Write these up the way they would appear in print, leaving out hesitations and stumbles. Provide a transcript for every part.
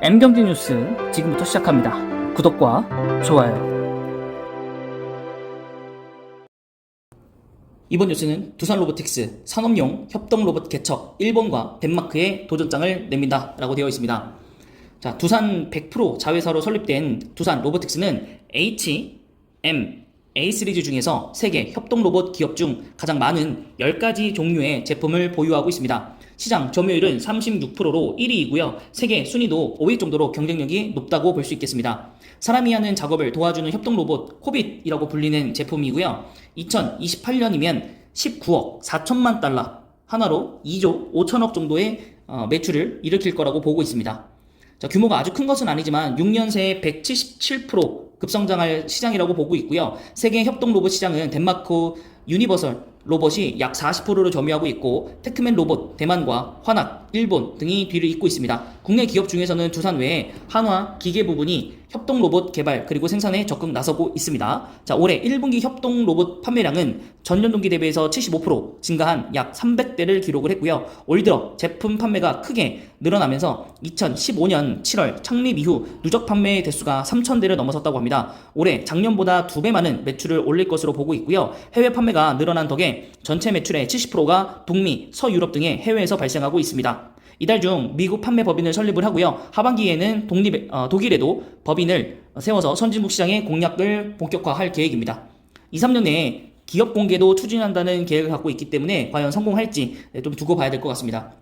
M경제 뉴스 지금부터 시작합니다. 구독과 좋아요. 이번 뉴스는 두산 로보틱스 산업용 협동 로봇 개척 일본과 덴마크에 도전장을 냅니다 라고 되어 있습니다. 자, 두산 100% 자회사로 설립된 두산 로보틱스는 A 시리즈 중에서 세계 협동 로봇 기업 중 가장 많은 10가지 종류의 제품을 보유하고 있습니다. 시장 점유율은 36%로 1위이고요. 세계 순위도 5위 정도로 경쟁력이 높다고 볼 수 있겠습니다. 사람이 하는 작업을 도와주는 협동 로봇 코빗이라고 불리는 제품이고요. 2028년이면 19억 4천만 달러, 하나로 2조 5천억 정도의 매출을 일으킬 거라고 보고 있습니다. 자, 규모가 아주 큰 것은 아니지만 6년 새에 177% 급성장할 시장이라고 보고 있고요. 세계 협동 로봇 시장은 덴마크 유니버설 로봇이 약 40%를 점유하고 있고, 테크맨 로봇 대만과 화낙, 일본 등이 뒤를 잇고 있습니다. 국내 기업 중에서는 두산 외에 한화, 기계 부분이 협동 로봇 개발 그리고 생산에 적극 나서고 있습니다. 자, 올해 1분기 협동 로봇 판매량은 전년 동기 대비해서 75% 증가한 약 300대를 기록을 했고요. 올 들어 제품 판매가 크게 늘어나면서 2015년 7월 창립 이후 누적 판매 대수가 3,000대를 넘어섰다고 합니다. 올해 작년보다 2배 많은 매출을 올릴 것으로 보고 있고요. 해외 판매가 늘어난 덕에 전체 매출의 70%가 북미, 서유럽 등의 해외에서 발생하고 있습니다. 이달 중 미국 판매 법인을 설립을 하고요. 하반기에는 독일에도 법인을 세워서 선진국 시장의 공략을 본격화할 계획입니다. 2, 3년 내에 기업 공개도 추진한다는 계획을 갖고 있기 때문에 과연 성공할지 좀 두고 봐야 될 것 같습니다.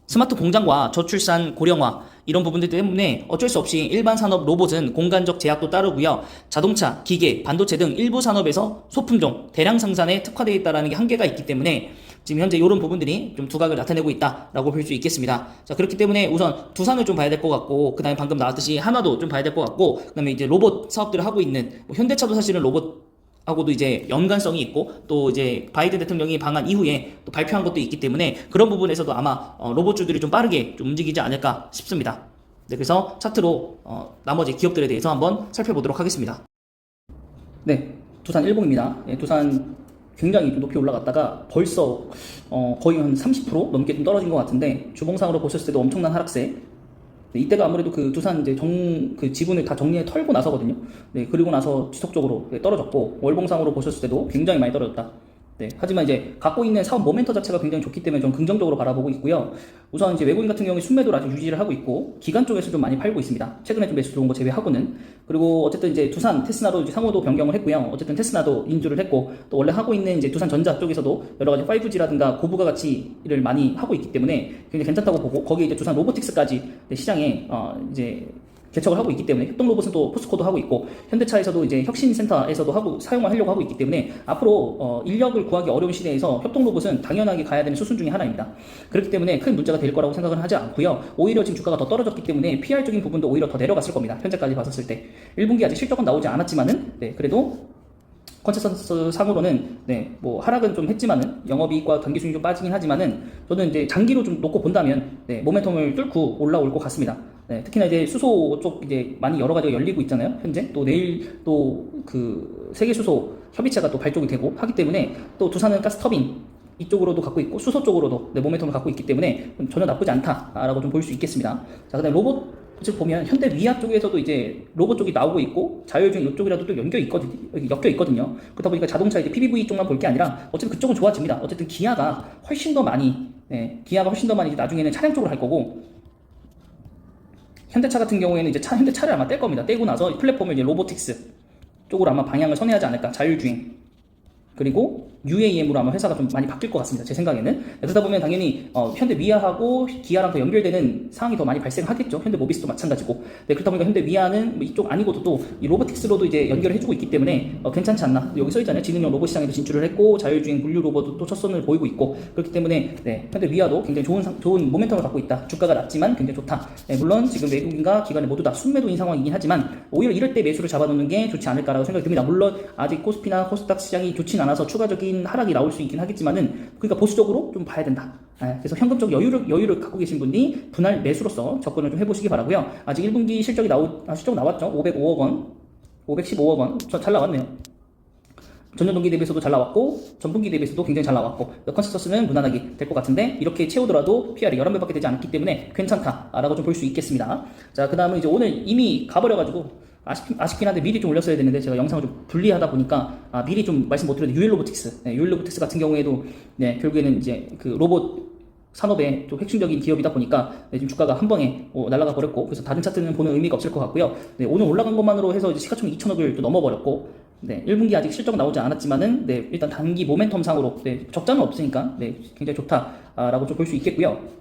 스마트 공장과 저출산 고령화 이런 부분들 때문에 어쩔 수 없이 일반 산업 로봇은 공간적 제약도 따르고요. 자동차, 기계, 반도체 등 일부 산업에서 소품종, 대량 생산에 특화되어 있다는 게 한계가 있기 때문에 지금 현재 이런 부분들이 좀 두각을 나타내고 있다라고 볼 수 있겠습니다. 자, 그렇기 때문에 우선 두산을 좀 봐야 될 것 같고, 그 다음에 방금 나왔듯이 한화도 좀 봐야 될 것 같고, 그 다음에 이제 로봇 사업들을 하고 있는 현대차도 사실은 로봇 하고도 이제 연관성이 있고, 또 이제 바이든 대통령이 방한 이후에 또 발표한 것도 있기 때문에 그런 부분에서도 아마 로봇주들이 좀 빠르게 좀 움직이지 않을까 싶습니다. 네, 그래서 차트로 나머지 기업들에 대해서 한번 살펴보도록 하겠습니다. 네, 두산 일봉입니다. 네, 두산 굉장히 좀 높이 올라갔다가 벌써 거의 한 30% 넘게 좀 떨어진 것 같은데, 주봉상으로 보셨을 때도 엄청난 하락세. 네, 이때가 아무래도 그 두산 이제 그 지분을 다 정리해 털고 나서거든요. 네, 그리고 나서 지속적으로 떨어졌고, 월봉상으로 보셨을 때도 굉장히 많이 떨어졌다. 네, 하지만 이제 갖고 있는 사업 모멘터 자체가 굉장히 좋기 때문에 좀 긍정적으로 바라보고 있고요. 우선 이제 외국인 같은 경우에 순매도를 아직 유지를 하고 있고, 기관 쪽에서 좀 많이 팔고 있습니다. 최근에 좀 매수 들어온 거 제외하고는. 그리고 어쨌든 이제 두산 테스나도 이제 상호도 변경을 했고요. 어쨌든 테스나도 인수를 했고, 또 원래 하고 있는 이제 두산 전자 쪽에서도 여러 가지 5G라든가 고부가 가치를 많이 하고 있기 때문에 굉장히 괜찮다고 보고, 거기에 이제 두산 로보틱스까지 시장에 이제 개척을 하고 있기 때문에, 협동 로봇은 또 포스코도 하고 있고, 현대차에서도 이제 혁신센터에서도 사용을 하려고 하고 있기 때문에 앞으로 인력을 구하기 어려운 시대에서 협동 로봇은 당연하게 가야 되는 수순 중에 하나입니다. 그렇기 때문에 큰 문제가 될 거라고 생각은 하지 않고요. 오히려 지금 주가가 더 떨어졌기 때문에 PR적인 부분도 오히려 더 내려갔을 겁니다. 현재까지 봤었을 때 1분기 아직 실적은 나오지 않았지만은, 네, 그래도 컨센서스 상으로는 뭐 하락은 좀 했지만은, 영업이익과 당기순이 좀 빠지긴 하지만은, 저는 이제 장기로 좀 놓고 본다면 모멘텀을 뚫고 올라올 것 같습니다. 네, 특히나 이제 수소 쪽 이제 많이 여러 가지가 열리고 있잖아요. 현재 또 내일 또 그 세계 수소 협의체가 또 발족이 되고 하기 때문에, 또 두산은 가스터빈 이쪽으로도 갖고 있고 수소 쪽으로도 모멘텀을 갖고 있기 때문에 전혀 나쁘지 않다라고 좀 볼 수 있겠습니다. 자, 그다음에 로봇 즉 보면 현대 위아 쪽에서도 이제 로봇 쪽이 나오고 있고, 자율주행 이쪽이라도 또 엮여 있거든요. 그렇다 보니까 자동차 이제 PBV 쪽만 볼 게 아니라 어쨌든 그쪽은 좋아집니다. 어쨌든 기아가 훨씬 더 많이 나중에는 차량 쪽으로 할 거고, 현대차 같은 경우에는 이제 현대차를 아마 뗄 겁니다. 떼고 나서 플랫폼을 이제 로보틱스 쪽으로 아마 방향을 선회하지 않을까. 자율주행 그리고 UAM으로 아마 회사가 좀 많이 바뀔 것 같습니다. 제 생각에는. 그러다 보면 당연히 현대 위아하고 기아랑 더 연결되는 상황이 더 많이 발생하겠죠. 현대 모비스도 마찬가지고. 네, 그렇다 보니까 현대 위아는 뭐 이쪽 아니고도 또 이 로보틱스로도 이제 연결을 해주고 있기 때문에 괜찮지 않나. 여기 써 있잖아요. 지능형 로봇 시장에도 진출을 했고, 자율주행 분류 로봇도 또 첫 선을 보이고 있고, 그렇기 때문에 현대 위아도 굉장히 좋은 모멘텀을 갖고 있다. 주가가 낮지만 굉장히 좋다. 네, 물론 지금 외국인과 기관이 모두 다 순매도인 상황이긴 하지만, 오히려 이럴 때 매수를 잡아놓는 게 좋지 않을까라고 생각이 듭니다. 물론 아직 코스피나 코스닥 시장이 좋진 않아서 추가적인 하락이 나올 수 있긴 하겠지만은, 그러니까 보수적으로 좀 봐야 된다. 그래서 현금적 여유를 갖고 계신 분이 분할 매수로서 접근을 좀 해보시기 바라고요. 아직 1분기 실적 나왔죠. 505억 원, 515억 원, 잘 나왔네요. 전년 동기 대비해서도 잘 나왔고 전분기 대비해서도 굉장히 잘 나왔고 컨센서스는 무난하게 될 것 같은데 이렇게 채우더라도 PR이 11배밖에 되지 않았기 때문에 괜찮다라고 좀 볼 수 있겠습니다. 자, 그 다음은 이제 오늘 이미 가버려가지고 아쉽긴 한데 미리 좀 올렸어야 되는데 제가 영상을 좀 분리하다 보니까 미리 좀 말씀 못 드렸는데 유일로보틱스, 유일로보틱스 같은 경우에도 결국에는 이제 그 로봇 산업의 좀 핵심적인 기업이다 보니까 지금 주가가 한 방에 날아가 버렸고, 그래서 다른 차트는 보는 의미가 없을 것 같고요. 오늘 올라간 것만으로 해서 이제 시가총액 2천억을 또 넘어버렸고, 1분기 아직 실적 나오지 않았지만은 일단 단기 모멘텀상으로 적자는 없으니까 굉장히 좋다라고 좀 볼 수 있겠고요.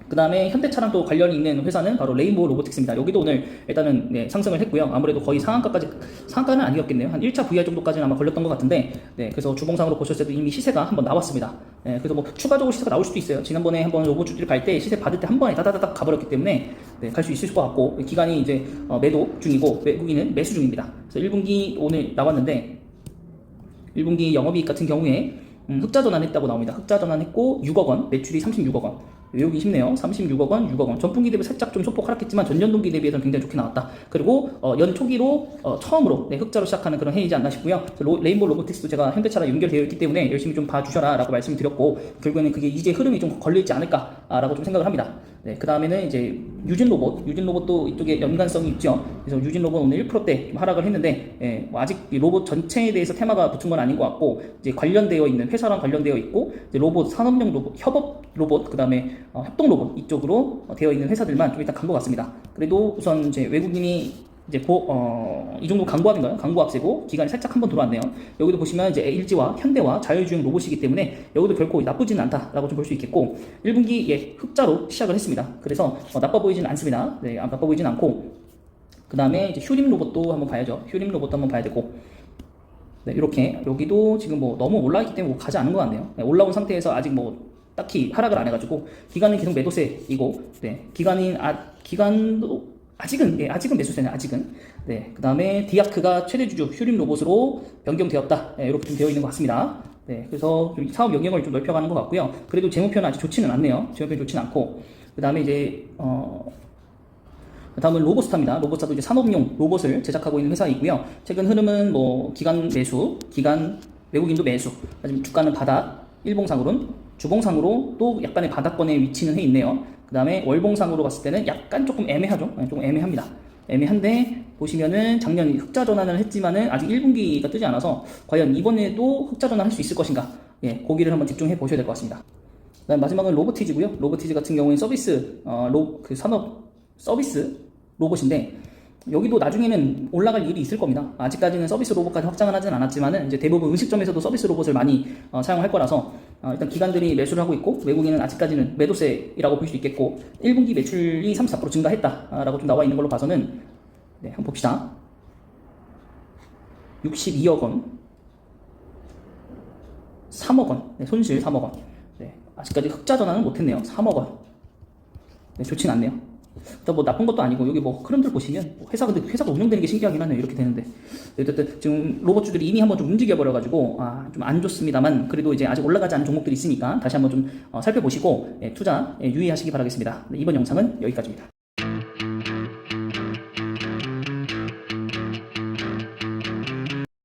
그 다음에 현대차랑 관련이 있는 회사는 바로 레인보우 로보틱스입니다. 여기도 오늘 일단은 상승을 했고요. 아무래도 거의 상한가는 아니었겠네요. 한 1차 VR 정도까지는 아마 걸렸던 것 같은데, 그래서 주봉상으로 보셨을 때도 이미 시세가 한번 나왔습니다. 그래서 뭐 추가적으로 시세가 나올 수도 있어요. 지난번에 한번 로봇주들 갈 때 시세 받을 때 한 번에 다다다닥 가버렸기 때문에 갈 수 있을 것 같고, 기간이 이제 매도 중이고 외국인은 매수 중입니다. 그래서 1분기 오늘 나왔는데 1분기 영업이익 같은 경우에 흑자 전환했다고 나옵니다. 흑자 전환했고 6억 원, 매출이 36억 원. 외우기 쉽네요. 36억 원, 6억 원. 전분기 대비 살짝 좀 소폭 하락했지만 전년 동기 대비해서는 굉장히 좋게 나왔다. 그리고 연 초기로 처음으로 흑자로 시작하는 그런 해이지 않나 싶고요. 레인보우 로보틱스도 제가 현대차랑 연결되어 있기 때문에 열심히 좀 봐주셔라 라고 말씀드렸고, 결국에는 그게 이제 흐름이 좀 걸리지 않을까라고 좀 생각을 합니다. 그 다음에는 이제 유진 로봇도 이쪽에 연관성이 있죠. 그래서 유진 로봇 오늘 1%대 하락을 했는데, 아직 로봇 전체에 대해서 테마가 붙은 건 아닌 것 같고, 이제 관련되어 있는 회사랑 관련되어 있고, 이제 로봇 산업용 로봇, 협업 로봇, 그 다음에 협동 로봇 이쪽으로 되어 있는 회사들만 좀 일단 간 것 같습니다. 그래도 우선 이제 외국인이 이제 이 정도 강보합인가요? 강보합세고 기간이 살짝 한번 돌아왔네요. 여기도 보시면 이제 LG와 현대와 자율주행 로봇이기 때문에 여기도 결코 나쁘지는 않다라고 좀 볼 수 있겠고, 1분기 흑자로 시작을 했습니다. 그래서 나빠 보이지는 않습니다. 나빠 보이지는 않고, 그 다음에 이제 휴림 로봇도 한번 봐야죠. 휴림 로봇도 한번 봐야 되고, 이렇게 여기도 지금 뭐 너무 올라있기 때문에 가지 않은 것 같네요. 올라온 상태에서 아직 뭐 딱히 하락을 안 해가지고 기간은 계속 매도세이고, 기간도 아직은 매수세네, 아직은. 그 다음에 디아크가 최대주주 휴림 로봇으로 변경되었다. 이렇게 좀 되어 있는 것 같습니다. 그래서 좀 사업 영역을 좀 넓혀가는 것 같고요. 그래도 재무표는 아직 좋지는 않네요. 재무표는 좋지는 않고, 그 다음에 이제 다음은 로보스타입니다. 로보스타도 이제 산업용 로봇을 제작하고 있는 회사이고요. 최근 흐름은 뭐 기간 매수, 외국인도 매수, 하지만 주가는 바닥, 일봉상으로는 주봉상으로 또 약간의 바닥권에 위치는 해 있네요. 그 다음에 월봉상으로 봤을 때는 약간 조금 애매하죠. 조금 애매합니다. 애매한데 보시면은 작년 흑자 전환을 했지만은 아직 1분기가 뜨지 않아서 과연 이번에도 흑자 전환할 수 있을 것인가? 거기를 한번 집중해 보셔야 될 것 같습니다. 그다음 마지막은 로보티즈고요. 로보티즈 같은 경우는 서비스 산업 서비스 로봇인데, 여기도 나중에는 올라갈 일이 있을 겁니다. 아직까지는 서비스 로봇까지 확장을 하진 않았지만은 이제 대부분 음식점에서도 서비스 로봇을 많이 사용할 거라서 일단 기관들이 매수를 하고 있고, 외국인은 아직까지는 매도세라고 볼 수 있겠고, 1분기 매출이 34% 증가했다라고 좀 나와 있는 걸로 봐서는 한번 봅시다. 62억 원, 3억 원, 손실 3억 원. 아직까지 흑자 전환은 못했네요. 3억 원. 좋진 않네요. 일단 뭐 나쁜 것도 아니고, 여기 뭐 흐름들 보시면 회사가 운영되는 게 신기하긴 하네요. 이렇게 되는데 어쨌든 지금 로봇주들이 이미 한번 좀 움직여 버려가지고 좀 안 좋습니다만, 그래도 이제 아직 올라가지 않은 종목들이 있으니까 다시 한번 좀 살펴보시고 투자 유의하시기 바라겠습니다. 이번 영상은 여기까지입니다.